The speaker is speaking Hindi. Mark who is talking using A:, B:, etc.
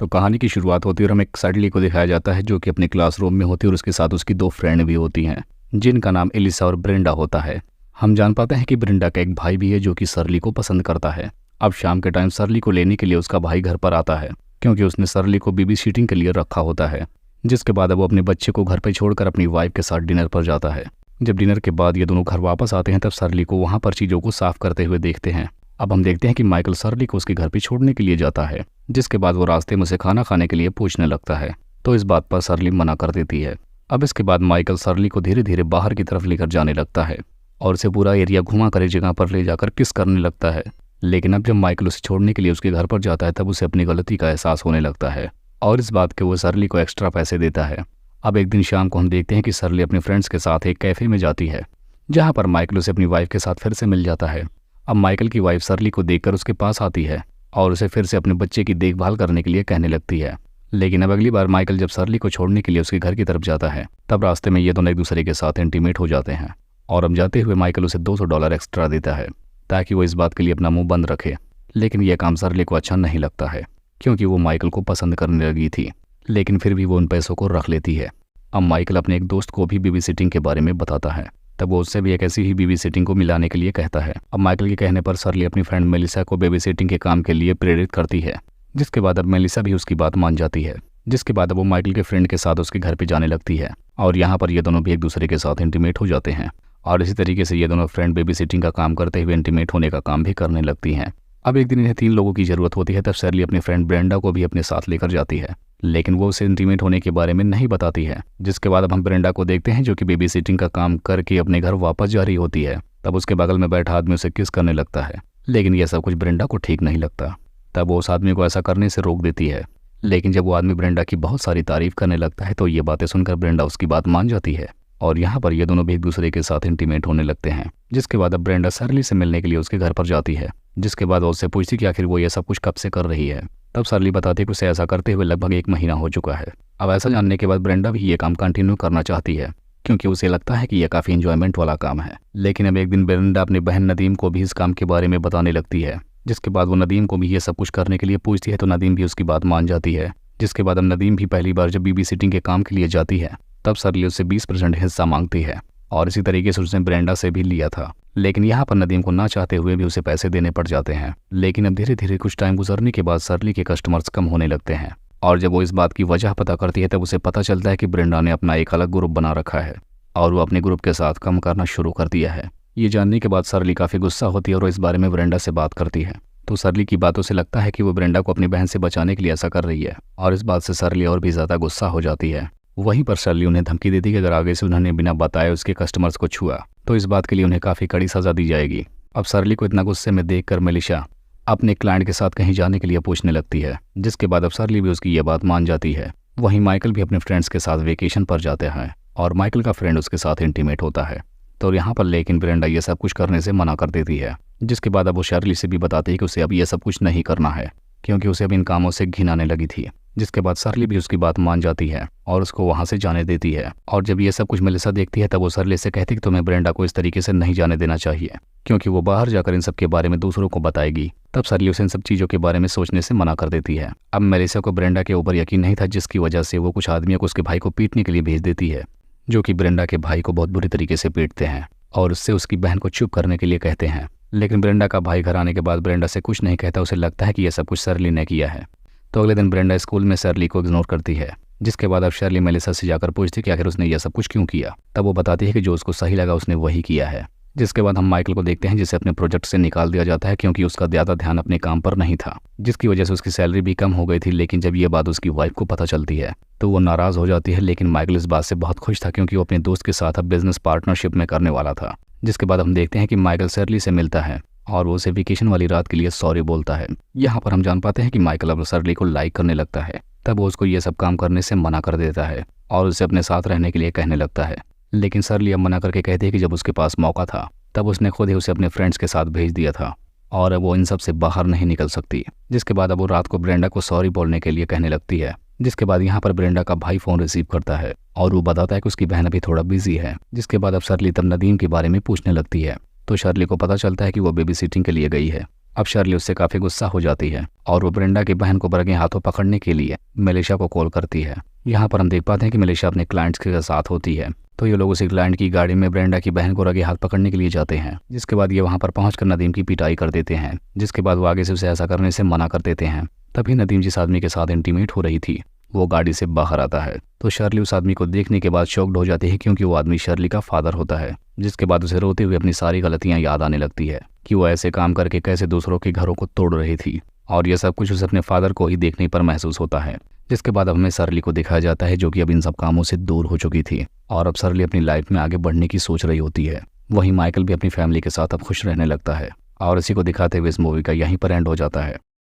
A: तो कहानी की शुरुआत होती है और हमें एक सर्ली को दिखाया जाता है जो कि अपने क्लासरूम में होती है और उसके साथ उसकी दो फ्रेंड भी होती हैं जिनका नाम एलिसा और ब्रेंडा होता है। हम जान पाते हैं कि ब्रेंडा का एक भाई भी है जो कि सर्ली को पसंद करता है। अब शाम के टाइम सर्ली को लेने के लिए उसका भाई घर पर आता है क्योंकि उसने सर्ली को बेबी सिटिंग के लिए रखा होता है। जिसके बाद अब वो अपने बच्चे को घर पर छोड़कर अपनी वाइफ के साथ डिनर पर जाता है। जब डिनर के बाद ये दोनों घर वापस आते हैं तब सर्ली को वहाँ पर चीज़ों को साफ करते हुए देखते हैं। अब हम देखते हैं कि माइकल सर्ली को उसके घर पे छोड़ने के लिए जाता है, जिसके बाद वो रास्ते में उसे खाना खाने के लिए पूछने लगता है तो इस बात पर सर्ली मना कर देती है। अब इसके बाद माइकल सर्ली को धीरे धीरे बाहर की तरफ लेकर जाने लगता है और उसे पूरा एरिया घुमा कर एक जगह पर ले जाकर किस करने लगता है। लेकिन अब जब माइकल उसे छोड़ने के लिए उसके घर पर जाता है तब उसे अपनी गलती का एहसास होने लगता है और इस बात के वो सर्ली को एक्स्ट्रा पैसे देता है। अब एक दिन शाम को हम देखते हैं कि सर्ली अपने फ्रेंड्स के साथ एक कैफे में जाती है जहाँ पर माइकल उसे अपनी वाइफ के साथ फिर से मिल जाता है। अब माइकल की वाइफ सर्ली को देखकर उसके पास आती है और उसे फिर से अपने बच्चे की देखभाल करने के लिए कहने लगती है। लेकिन अब अगली बार माइकल जब सर्ली को छोड़ने के लिए उसके घर की तरफ जाता है तब रास्ते में ये दोनों एक दूसरे के साथ इंटीमेट हो जाते हैं और अब जाते हुए माइकल उसे $200 एक्स्ट्रा देता है ताकि वो इस बात के लिए अपना मुंह बंद रखे। लेकिन यह काम सर्ली को अच्छा नहीं लगता है क्योंकि वो माइकल को पसंद करने लगी थी, लेकिन फिर भी वो उन पैसों को रख लेती है। अब माइकल अपने एक दोस्त को भी बेबी सिटिंग के बारे में बताता है तब वो उससे भी एक ऐसी ही बेबी सिटिंग को मिलाने के लिए कहता है। अब माइकल के कहने पर सर्ली अपनी फ्रेंड मेलिसा को बेबी सिटिंग के काम के लिए प्रेरित करती है, जिसके बाद अब मेलिसा भी उसकी बात मान जाती है। जिसके बाद अब वो माइकल के फ्रेंड के साथ उसके घर पे जाने लगती है और यहाँ पर ये दोनों भी एक दूसरे के साथ इंटीमेट हो जाते हैं और इसी तरीके से ये दोनों फ्रेंड बेबी सिटिंग का काम करते हुए इंटीमेट होने का काम भी करने लगती हैं। अब एक दिन इन्हें 3 लोगों की जरूरत होती है तब सर्ली अपनी फ्रेंड ब्रेंडा को भी अपने साथ लेकर जाती है, लेकिन वो उसे इंटीमेट होने के बारे में नहीं बताती है। जिसके बाद अब हम ब्रेंडा को देखते हैं जो कि बेबी सिटिंग का काम करके अपने घर वापस जा रही होती है। तब उसके बगल में बैठा आदमी उसे किस करने लगता है, लेकिन यह सब कुछ ब्रेंडा को ठीक नहीं लगता। तब वो उस आदमी को ऐसा करने से रोक देती है, लेकिन जब वो आदमी ब्रेंडा की बहुत सारी तारीफ करने लगता है तो ये बातें सुनकर ब्रेंडा उसकी बात मान जाती है और यहाँ पर ये दोनों भी एक दूसरे के साथ इंटीमेट होने लगते हैं। जिसके बाद अब ब्रेंडा सर्ली से मिलने के लिए उसके घर पर जाती है, जिसके बाद वो उससे पूछती कि आखिर वो ये सब कुछ कब से कर रही है। तब सर्ली बताती है कि उसे ऐसा करते हुए लगभग 1 महीना हो चुका है। अब ऐसा जानने के बाद ब्रेंडा भी ये काम कंटिन्यू करना चाहती है क्योंकि उसे लगता है कि यह काफ़ी इंजॉयमेंट वाला काम है। लेकिन अब एक दिन ब्रेंडा अपनी बहन नदीम को भी इस काम के बारे में बताने लगती है, जिसके बाद वो नदीम को भी ये सब कुछ करने के लिए पूछती है तो नदीम भी उसकी बात मान जाती है। जिसके बाद अब नदीम भी पहली बार जब बेबी सिटिंग के काम के लिए जाती है तब सर्ली उससे 20% हिस्सा मांगती है और इसी तरीके से उसने ब्रेंडा से भी लिया था। लेकिन यहाँ पर नदीम को ना चाहते हुए भी उसे पैसे देने पड़ जाते हैं। लेकिन अब धीरे धीरे कुछ टाइम गुजरने के बाद सर्ली के कस्टमर्स कम होने लगते हैं और जब वो इस बात की वजह पता करती है तब उसे पता चलता है कि ब्रेंडा ने अपना एक अलग ग्रुप बना रखा है और वो अपने ग्रुप के साथ कम करना शुरू कर दिया है। ये जानने के बाद सर्ली काफ़ी गुस्सा होती है और वो इस बारे में ब्रेंडा से बात करती है तो सर्ली की बातों से लगता है कि वो ब्रेंडा को अपनी बहन से बचाने के लिए ऐसा कर रही है और इस बात से सर्ली और भी ज़्यादा गुस्सा हो जाती है। वहीं पर सर्ली उन्हें धमकी देती है कि अगर आगे से उन्होंने बिना बताए उसके कस्टमर्स को छुआ तो इस बात के लिए उन्हें काफ़ी कड़ी सज़ा दी जाएगी। अब सर्ली को इतना गुस्से में देखकर मेलिसा अपने क्लाइंट के साथ कहीं जाने के लिए पूछने लगती है, जिसके बाद अब सर्ली भी उसकी ये बात मान जाती है। वहीं माइकल भी अपने फ्रेंड्स के साथ वेकेशन पर जाते हैं और माइकल का फ्रेंड उसके साथ इंटीमेट होता है तो यहाँ पर लेकिन ब्रेंडा ये सब कुछ करने से मना कर देती है। जिसके बाद अब वो शर्ली से भी बताती है कि उसे अब ये सब कुछ नहीं करना है क्योंकि उसे अब इन कामों से घिन आने लगी थी। जिसके बाद सर्ली भी उसकी बात मान जाती है और उसको वहाँ से जाने देती है और जब ये सब कुछ मेलिसा देखती है तब वो सर्ली से कहती है कि तुम्हें ब्रेंडा को इस तरीके से नहीं जाने देना चाहिए क्योंकि वो बाहर जाकर इन सब के बारे में दूसरों को बताएगी। तब सर्ली उसे इन सब चीज़ों के बारे में सोचने से मना कर देती है। अब मेलिसा को ब्रेंडा के ऊपर यकीन नहीं था, जिसकी वजह से वो कुछ आदमियों को उसके भाई को पीटने के लिए भेज देती है जो कि ब्रेंडा के भाई को बहुत बुरी तरीके से पीटते हैं और उससे उसकी बहन को चुप करने के लिए कहते हैं। लेकिन ब्रेंडा का भाई घर आने के बाद ब्रेंडा से कुछ नहीं कहता, उसे लगता है कि यह सब कुछ सर्ली ने किया है। तो अगले दिन ब्रेंडा स्कूल में सर्ली को इग्नोर करती है, जिसके बाद अब शर्ली मेलिसा से जाकर पूछती कि आखिर उसने यह सब कुछ क्यों किया। तब वो बताती है कि जो उसको सही लगा उसने वही किया है। जिसके बाद हम माइकल को देखते हैं जिसे अपने प्रोजेक्ट से निकाल दिया जाता है क्योंकि उसका ज़्यादा ध्यान अपने काम पर नहीं था, जिसकी वजह से उसकी सैलरी भी कम हो गई थी। लेकिन जब ये बात उसकी वाइफ को पता चलती है तो वो नाराज़ हो जाती है, लेकिन माइकल इस बात से बहुत खुश था क्योंकि वो अपने दोस्त के साथ अब बिजनेस पार्टनरशिप में करने वाला था। जिसके बाद हम देखते हैं कि माइकल सर्ली से मिलता है और वो उसे वेकेशन वाली रात के लिए सॉरी बोलता है। यहाँ पर हम जान पाते हैं कि माइकल अब सर्ली को लाइक करने लगता है। तब वो उसको ये सब काम करने से मना कर देता है और उसे अपने साथ रहने के लिए कहने लगता है। लेकिन सर्ली अब मना करके कहती है कि जब उसके पास मौका था तब उसने खुद ही उसे अपने फ्रेंड्स के साथ भेज दिया था और अब वो इन सब से बाहर नहीं निकल सकती। जिसके बाद अब वो रात को ब्रेंडा को सॉरी बोलने के लिए कहने लगती है। जिसके बाद यहाँ पर ब्रेंडा का भाई फ़ोन रिसीव करता है और वो बताता है कि उसकी बहन अभी थोड़ा बिजी है। जिसके बाद अब सर्ली तब नदीम के बारे में पूछने लगती है तो शर्ली को पता चलता है कि वो बेबी सिटिंग के लिए गई है अब शर्ली उससे काफ़ी गुस्सा हो जाती है और वो ब्रेंडा की बहन को बरगे हाथों पकड़ने के लिए मेलिशा को कॉल करती है। यहाँ पर हम देख पाते हैं कि मेलिशा अपने क्लाइंट्स के साथ होती है, तो ये लोग उसी क्लाइंट की गाड़ी में ब्रेंडा की बहन को रगे हाथ पकड़ने के लिए जाते हैं, जिसके बाद ये वहाँ पर पहुँचकर नदीम की पिटाई कर देते हैं, जिसके बाद वो आगे से उसे ऐसा करने से मना कर देते हैं। तभी नदीम जिस आदमी के साथ इंटीमेट हो रही थी वो गाड़ी से बाहर आता है, तो शर्ली उस आदमी को देखने के बाद शॉक्ड हो जाती है, क्योंकि वो आदमी शर्ली का फादर होता है। जिसके बाद उसे रोते हुए अपनी सारी गलतियां याद आने लगती है कि वो ऐसे काम करके कैसे दूसरों के घरों को तोड़ रही थी, और यह सब कुछ उसे अपने फादर को ही देखने पर महसूस होता है। जिसके बाद अब हमें शर्ली को दिखाया जाता है, जो कि अब इन सब कामों से दूर हो चुकी थी और अब शर्ली अपनी लाइफ में आगे बढ़ने की सोच रही होती है। वहीं माइकल भी अपनी फैमिली के साथ अब खुश रहने लगता है, और इसी को दिखाते हुए इस मूवी का यहीं पर एंड हो जाता है।